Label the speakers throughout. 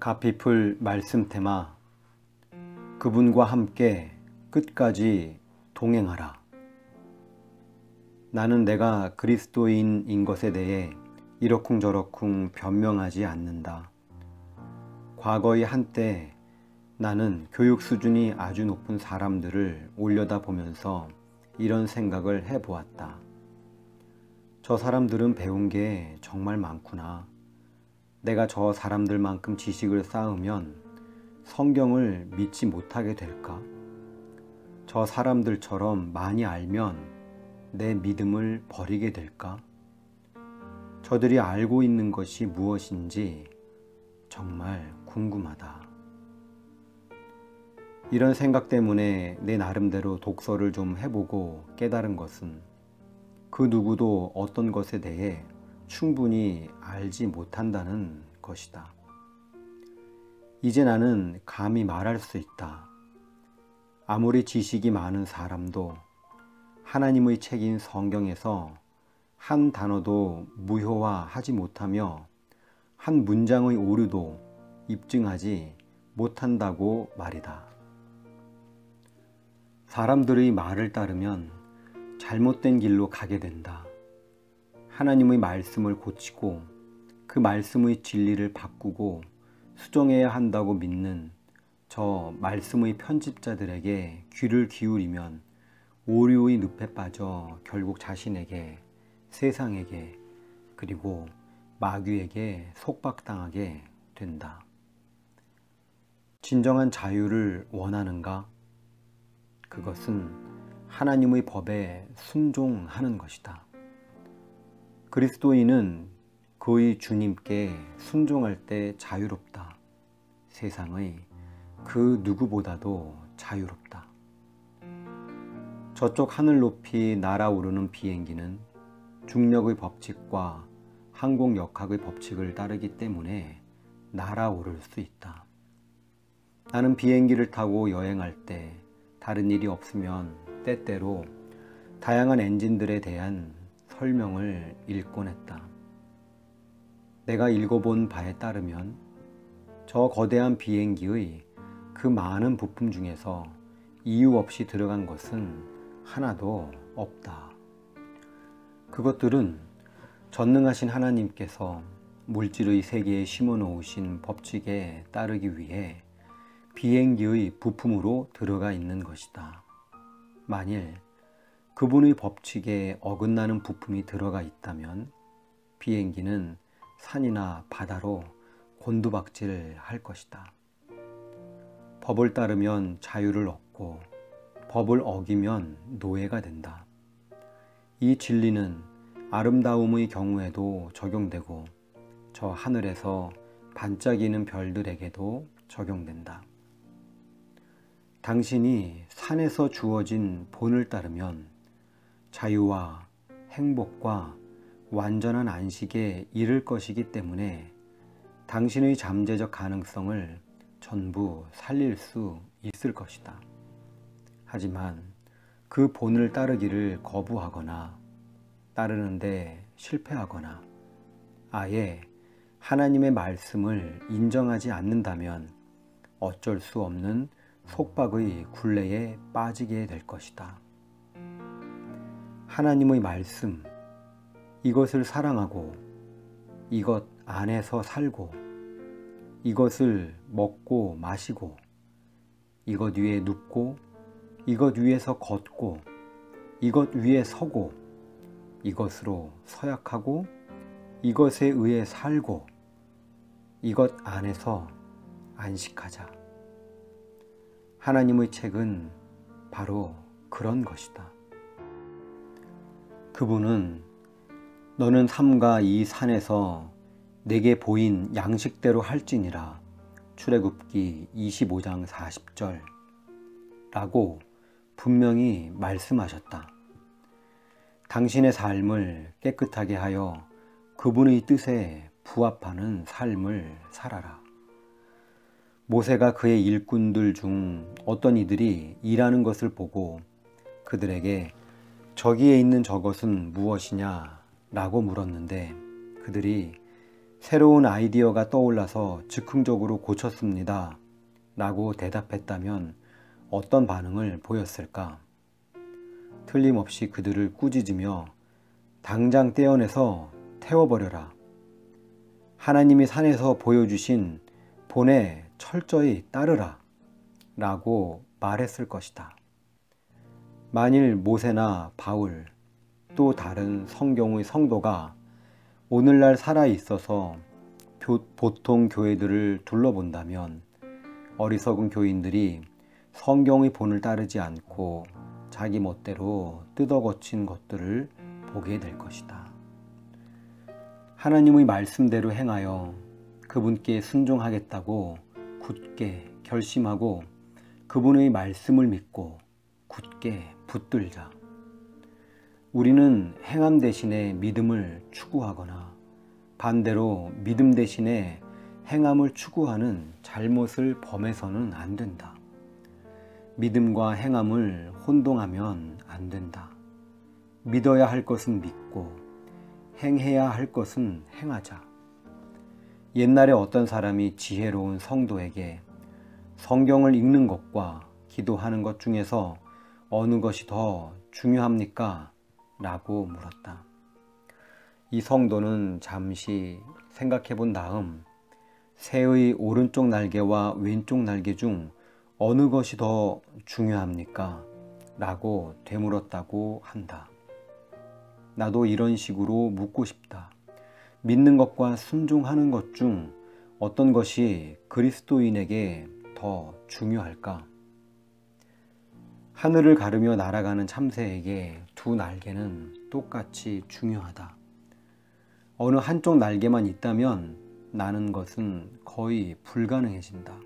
Speaker 1: 가피풀 말씀 테마 그분과 함께 끝까지 동행하라. 나는 내가 그리스도인인 것에 대해 이러쿵저러쿵 변명하지 않는다. 과거의 한때 나는 교육 수준이 아주 높은 사람들을 올려다보면서 이런 생각을 해보았다. 저 사람들은 배운 게 정말 많구나. 내가 저 사람들만큼 지식을 쌓으면 성경을 믿지 못하게 될까? 저 사람들처럼 많이 알면 내 믿음을 버리게 될까? 저들이 알고 있는 것이 무엇인지 정말 궁금하다. 이런 생각 때문에 내 나름대로 독서를 좀 해보고 깨달은 것은 그 누구도 어떤 것에 대해 충분히 알지 못한다는 것이다. 이제 나는 감히 말할 수 있다. 아무리 지식이 많은 사람도 하나님의 책인 성경에서 한 단어도 무효화하지 못하며 한 문장의 오류도 입증하지 못한다고 말이다. 사람들의 말을 따르면 잘못된 길로 가게 된다. 하나님의 말씀을 고치고 그 말씀의 진리를 바꾸고 수정해야 한다고 믿는 저 말씀의 편집자들에게 귀를 기울이면 오류의 늪에 빠져 결국 자신에게, 세상에게, 그리고 마귀에게 속박당하게 된다. 진정한 자유를 원하는가? 그것은 하나님의 법에 순종하는 것이다. 그리스도인은 그의 주님께 순종할 때 자유롭다. 세상의 그 누구보다도 자유롭다. 저쪽 하늘 높이 날아오르는 비행기는 중력의 법칙과 항공역학의 법칙을 따르기 때문에 날아오를 수 있다. 나는 비행기를 타고 여행할 때 다른 일이 없으면 때때로 다양한 엔진들에 대한 설명을 읽곤 했다. 내가 읽어본 바에 따르면 저 거대한 비행기의 그 많은 부품 중에서 이유 없이 들어간 것은 하나도 없다. 그것들은 전능하신 하나님께서 물질의 세계에 심어 놓으신 법칙에 따르기 위해 비행기의 부품으로 들어가 있는 것이다. 만일 그분의 법칙에 어긋나는 부품이 들어가 있다면 비행기는 산이나 바다로 곤두박질 할 것이다. 법을 따르면 자유를 얻고 법을 어기면 노예가 된다. 이 진리는 아름다움의 경우에도 적용되고 저 하늘에서 반짝이는 별들에게도 적용된다. 당신이 산에서 주어진 본을 따르면 자유와 행복과 완전한 안식에 이를 것이기 때문에 당신의 잠재적 가능성을 전부 살릴 수 있을 것이다. 하지만 그 본을 따르기를 거부하거나 따르는데 실패하거나 아예 하나님의 말씀을 인정하지 않는다면 어쩔 수 없는 속박의 굴레에 빠지게 될 것이다. 하나님의 말씀, 이것을 사랑하고 이것 안에서 살고 이것을 먹고 마시고 이것 위에 눕고 이것 위에서 걷고 이것 위에 서고 이것으로 서약하고 이것에 의해 살고 이것 안에서 안식하자. 하나님의 책은 바로 그런 것이다. 그분은 너는 삼가 이 산에서 내게 보인 양식대로 할지니라 출애굽기 25장 40절 라고 분명히 말씀하셨다. 당신의 삶을 깨끗하게 하여 그분의 뜻에 부합하는 삶을 살아라. 모세가 그의 일꾼들 중 어떤 이들이 일하는 것을 보고 그들에게 저기에 있는 저것은 무엇이냐 라고 물었는데 그들이 새로운 아이디어가 떠올라서 즉흥적으로 고쳤습니다 라고 대답했다면 어떤 반응을 보였을까? 틀림없이 그들을 꾸짖으며 당장 떼어내서 태워버려라. 하나님이 산에서 보여주신 본에 철저히 따르라 라고 말했을 것이다. 만일 모세나 바울 또 다른 성경의 성도가 오늘날 살아있어서 보통 교회들을 둘러본다면 어리석은 교인들이 성경의 본을 따르지 않고 자기 멋대로 뜯어고친 것들을 보게 될 것이다. 하나님의 말씀대로 행하여 그분께 순종하겠다고 굳게 결심하고 그분의 말씀을 믿고 굳게 붙들자. 우리는 행함 대신에 믿음을 추구하거나 반대로 믿음 대신에 행함을 추구하는 잘못을 범해서는 안 된다. 믿음과 행함을 혼동하면 안 된다. 믿어야 할 것은 믿고 행해야 할 것은 행하자. 옛날에 어떤 사람이 지혜로운 성도에게 성경을 읽는 것과 기도하는 것 중에서 어느 것이 더 중요합니까? 라고 물었다. 이 성도는 잠시 생각해 본 다음 새의 오른쪽 날개와 왼쪽 날개 중 어느 것이 더 중요합니까? 라고 되물었다고 한다. 나도 이런 식으로 묻고 싶다. 믿는 것과 순종하는 것 중 어떤 것이 그리스도인에게 더 중요할까? 하늘을 가르며 날아가는 참새에게 두 날개는 똑같이 중요하다. 어느 한쪽 날개만 있다면 나는 것은 거의 불가능해진다.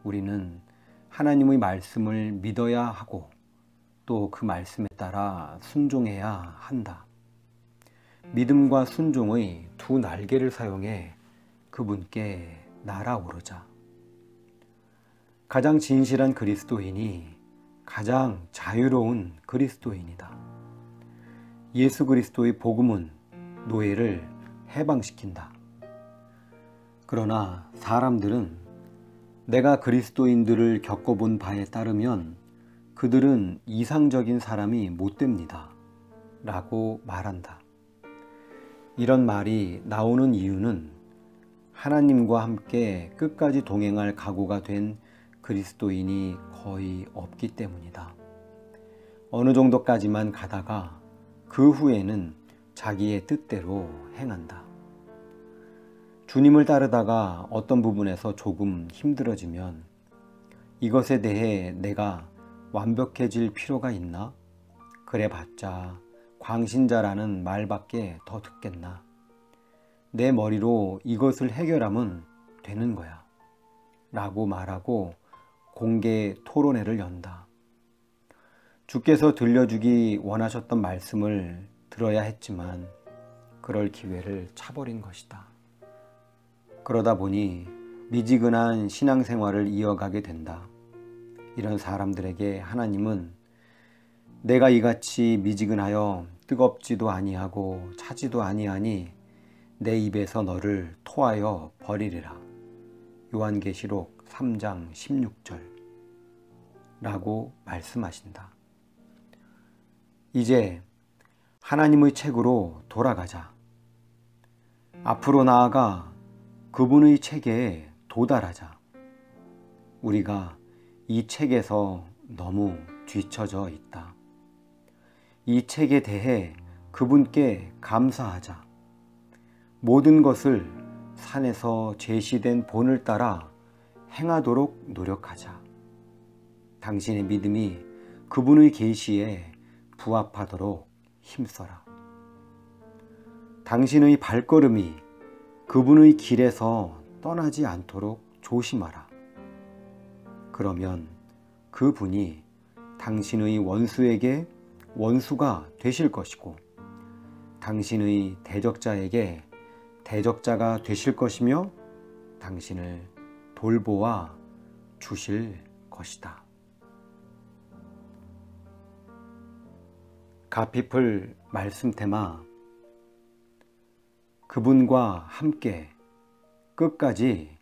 Speaker 1: 우리는 하나님의 말씀을 믿어야 하고 또 그 말씀에 따라 순종해야 한다. 믿음과 순종의 두 날개를 사용해 그분께 날아오르자. 가장 진실한 그리스도인이 가장 자유로운 그리스도인이다. 예수 그리스도의 복음은 노예를 해방시킨다. 그러나 사람들은 내가 그리스도인들을 겪어본 바에 따르면 그들은 이상적인 사람이 못 됩니다. 라고 말한다. 이런 말이 나오는 이유는 하나님과 함께 끝까지 동행할 각오가 된 그리스도인이 거의 없기 때문이다. 어느 정도까지만 가다가 그 후에는 자기의 뜻대로 행한다. 주님을 따르다가 어떤 부분에서 조금 힘들어지면 이것에 대해 내가 완벽해질 필요가 있나? 그래봤자 광신자라는 말밖에 더 듣겠나? 내 머리로 이것을 해결하면 되는 거야 라고 말하고 공개 토론회를 연다. 주께서 들려주기 원하셨던 말씀을 들어야 했지만 그럴 기회를 차버린 것이다. 그러다 보니 미지근한 신앙생활을 이어가게 된다. 이런 사람들에게 하나님은 내가 이같이 미지근하여 뜨겁지도 아니하고 차지도 아니하니 내 입에서 너를 토하여 버리리라. 요한계시록 3장 16절 라고 말씀하신다. 이제 하나님의 책으로 돌아가자. 앞으로 나아가 그분의 책에 도달하자. 우리가 이 책에서 너무 뒤처져 있다. 이 책에 대해 그분께 감사하자. 모든 것을 산에서 제시된 본을 따라 행하도록 노력하자. 당신의 믿음이 그분의 계시에 부합하도록 힘써라. 당신의 발걸음이 그분의 길에서 떠나지 않도록 조심하라. 그러면 그분이 당신의 원수에게 원수가 되실 것이고 당신의 대적자에게 대적자가 되실 것이며 당신을 돌보아 주실 것이다. 가피플 말씀 테마. 그분과 함께 끝까지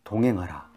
Speaker 1: 동행하라.